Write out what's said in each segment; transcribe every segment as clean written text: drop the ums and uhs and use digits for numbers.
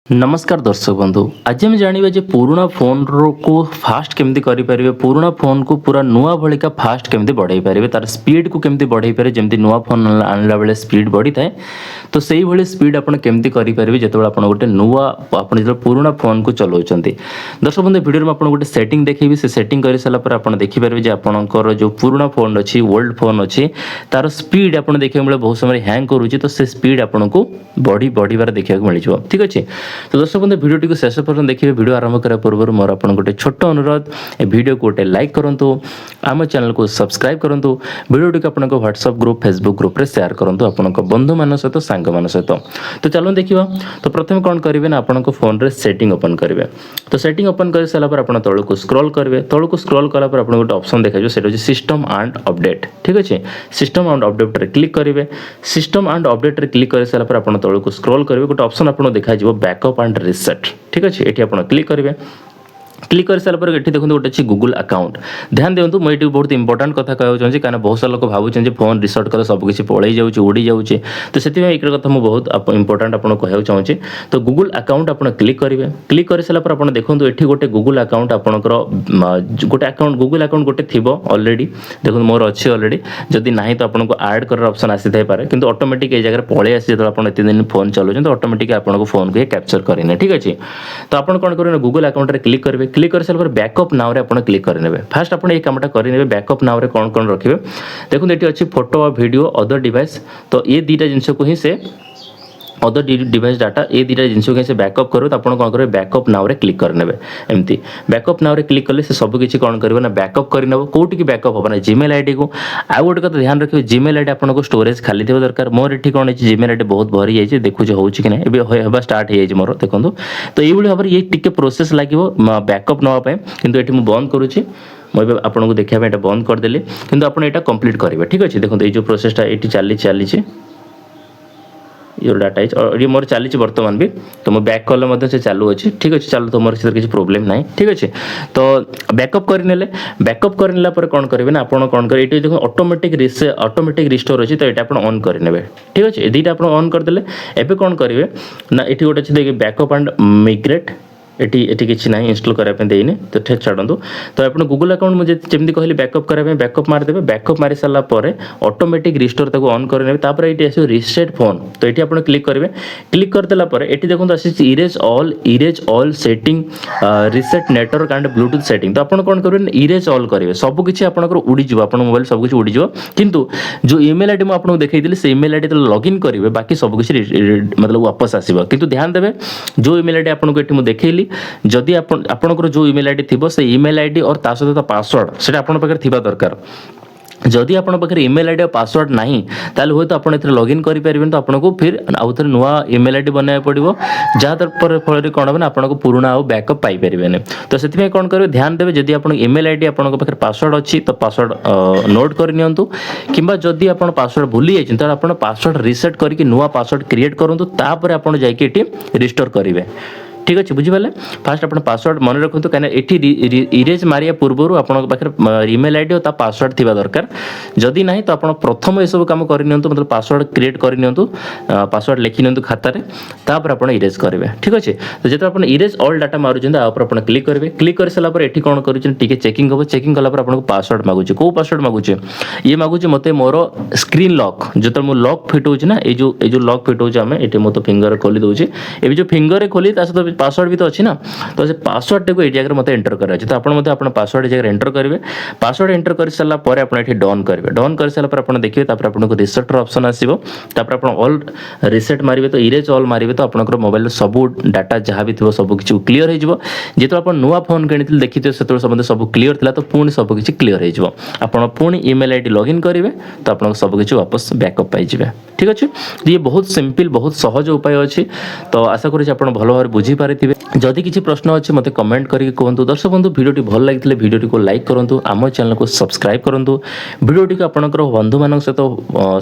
नमस्कार दर्शक बंधु आज हम जानिबा जे पुराना फोन को फास्ट केमती करि परिबे पुराना फोन को पूरा नुआ भलिका फास्ट केमती बढ़ाई परिबे तार स्पीड को केमती बढ़ाई परिबे जेमती नुआ फोन आनला बेले स्पीड बढ़ी थाए तो सेही भली स्पीड आपण केमती करि परिबे जेतेबेले आपण गोटे नुआ आपण जे पुराना फोन को चलाउचंती। दर्शक बंधु वीडियो में आपण गोटे सेटिंग देखिबे से सेटिंग करि सला पर आपण देखि परिबे जे आपणकर जो पुराना फोन अछि ओल्ड फोन अछि तार स्पीड आपण देखिबे बेले बहुत समय हैंग करूची तो से स्पीड आपण को बढ़ीबार देखिया मिल जिवो। ठीक अछि तो दर्शक बंधु वीडियो को शेष पर्यंत देखिए। वीडियो आरंभ करा पूर्व मोर आपन गोटे छोट अनुरोध ए वीडियो को गोटे लाइक करंतु आम चैनल को सब्सक्राइब करंतु वीडियो को आपन व्हाट्सएप ग्रुप फेसबुक ग्रुप रे शेयर करंतु आपन बंधु मान सहित सांग मान सहित। तो चलो देखिबा। तो प्रथम कोन करिवे ना आपन फोन रे सेटिंग ओपन करिवे। तो सेटिंग ओपन कर साला पर आपन तळ को स्क्रॉल करिवे। तळ को स्क्रॉल कला पर आपन गोटे ऑप्शन देखाजो सेटा जे सिस्टम एंड अपडेट। ठीक अछि सिस्टम एंड अपडेट रे क्लिक करिवे। सिस्टम एंड अपडेट रे क्लिक कर साला पर आपन तळ को स्क्रॉल करिवे गोटे ऑप्शन आपन देखाजिवो बैकअप एंड रिसेट। ठीक अच्छे ये आप क्लिक करेंगे। क्लिक कर सारा ये देखते गोटे अच्छी गूगल अकाउंट ध्यान दिंतु मुझे बहुत इंपोर्टाट कथा कहूँ चाहिए कहीं बहुत सारा लोग भावुँ फोन रिसर्ट कले सबकि पलि जाऊँगी उड़ी जाऊँगी तो से कथा मुझे बहुत इंपोर्टाट आपको कहूँ चाहिए। तो गूगल अकाउंट आप क्लिक करेंगे। क्लिक कर सारा आप देखो ये गोटे गूगल अकाउंट आपंकर गोटे अकाउंट गूगल अकाउंट गोटे थी अलरेडी देखो मोर अच्छी अलरेडी जदि ना तो आपको आड कर ऑप्शन आसी थाई कि ऑटोमेटिक ये जगह पलि आसी जो आप दिन फोन चलाऊँ तो ऑटोमेटिक आपको फोन को कैप्चर करेंगे। ठीक अच्छे तो आप करेंगे गूगल अकाउंट रे क्लिक करेंगे। क्लिक कर सारा बैकअप नाउ रे आपण क्लिक करनेबे। फास्ट आपण ये कामटा करनेबे बैकअप नाउ रे कोन कोन रखिबे देखो एटी अछि फोटो और वीडियो अदर डिवाइस तो ये दीटा जिंस को ही से अदर डिवाइस डाटा ये दीटा जिनस को से बैकअप करो तो आप कौन करेंगे बैकअप नाउ रे क्लिक करनेबे। एमती बैकअप नाउ रे क्लिक कले से सब किसी कौन करिवो ना बैकअप करनेबो कोठी की बैकअप हो ना जीमेल आईडी को। आ गोटे कथा ध्यान रखिए जीमेल आईडी आपन को स्टोरेज खाली थिबा दरकार। मोर एठी कोन अछि जीमेल आईडी बहुत भरी जाय छै देखु जे होउछि कि नै एबे हेबा स्टार्ट हे जाय मोर देखंतु। तो ये भली भाबरे ये टिके प्रोसेस लागिवो बैकअप नवा पे किंतु एठी मु बंद करूछि मुझे आपको देखा ये बंद करदेली किंतु आपन एटा कंप्लीट करेंगे। ठीक अच्छे देखो ये जो प्रोसेसटा ये चली ये डाटा और ये मोर चली बर्तमान भी तो मो बैक कले से चालू अच्छी। ठीक अच्छे चलो तो मोर किसी प्रोब्लेम ना। ठीक अच्छे तो बैकअप करने बैकअप करने कौन करेंगे ना आपड़ कौन करेंगे ये देखो ऑटोमेटिक रिस्टोर अच्छी तो ये आप ऑन करेंगे। ठीक अच्छे दुईटा आप ऑन करदे एबे कौन करेंगे ना ये गोटे अच्छे देखिए बैकअप एंड मिग्रेट एटी किसी ना इनस्टॉल कराया देने तो ठीक छाड़ू। तो आप गूगल अकाउंट मुझे जमी कहली बैकअप कराया बैकअप मारिदेवे। बैकअप मारी सारा पर ऑटोमेटिक रिस्टोर ताको ऑन करने ये आस रिसेट फोन तो ये आप क्लिक करेंगे। क्लिक करदेला ये देखो आसी erase all setting reset network and Bluetooth setting तो आप कौन करेंगे इरेज ऑल करेंगे सबकि आपंकर उड़ीज आप मोबाइल सबकि उड़ीज किंतु जो ईमेल आईडी मुझे देखी से ईमेल आईडी तो लॉगिन करेंगे बाकी सबकि मतलब वापस आसो किंतु ध्यान देवे जो ईमेल आईडी आपको ये देखी जदि आपनकर जो ईमेल आईडी थिबो से ईमेल आईडी और ता सहित पासवर्ड सेटा आपन पाखरे थिबा दरकार। जदि आपन पाखरे ईमेल आईडी और पासवर्ड नाही ताले होय तो आपन एथरे लॉगिन करि परिबेन तो आपनको फिर आउ थरे नुवा ईमेल आईडी बनाय पड़िबो जहा तर फल रे कोन बने आपनको पुराना आ बैकअप पाई परिबेन। तो सेति में कोन करिवे ध्यान देबे जदि आपन ईमेल आईडी आपन पाखरे पासवर्ड अछि तो पासवर्ड नोट कर नियंतु किबा जदि आपन पासवर्ड भूली जाय तो आपन पासवर्ड रीसेट करके नुवा पासवर्ड क्रिएट करंतु तापर आपन जाय के एटी रिस्टोर करिवे। ठीक अच्छे बुझिपारे फास्ट आप पासवर्ड मन रखु कहीं इरेज मारिया पूर्व आपे ईमेल आईडी और पासवर्ड थी दरकार जदि ना तो आप प्रथम ये सब कम कर मतलब पासवर्ड क्रिएट कर पासवर्ड लिखि नि खातार तापर आप इरेज करेंगे। ठीक अच्छे तो जो आप इरेज ऑल डाटा मार्च आप क्लिक करेंगे। क्लिक कर सारा ये कौन कर चेकिंग हम चेकिंग कलापर आपको पासवर्ड मागुचे कौ पासवर्ड मागुचे ये मागुचे मत मोर स्क्रीन लॉक जो मो लॉक फिट होना ये जो लॉक फिट होम ये मो तो फिंगर खोली दूसरी ये जो फिंगर खोली सहित पासवर्ड भी तो अच्छी ना तो से पासवर्ड को ये जगह मत एंटर कराए तो आप पासवर्ड जगह एंटर करेंगे। पासवर्ड एंटर कर सारा पर आप डन करेंगे। डन कर सारा पर आप देखिए आपको रिसेट ऑप्शन आसो आप ऑल रिसेट मारे तो इरेज ऑल मारे तो आप मोबाइल सब डाटा जहाँ भी थी सब किसी क्लीयर हो जो आप नुआ फोन किनी देखी थे से सब सब क्लीयर था तो पुणी सब किसी क्लीयर हो पुणी ईमेल आईडी लॉगिन करेंगे तो आप सब किसी वापस बैकअप पाइबे। ठीक अच्छे ये बहुत सिंपल बहुत सहज उपाय अच्छी तो आशा करूँ आप भल भाव बुझीपारे जदि किसी प्रश्न अच्छे मत कमेंट करके कहतु। दर्शक बंधु वीडियो भल लगी वीडियो को लाइक करूँ आम चैनल को सब्सक्राइब करूँ वीडियो को आपंकर बंधु मान सहित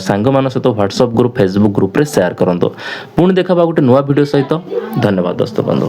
सांग मान सहित व्हाट्सएप ग्रुप फेसबुक ग्रुप रे शेयर करूँ। पुणी देखा गोटे नुआ वीडियो सहित धन्यवाद दर्शक बंधु।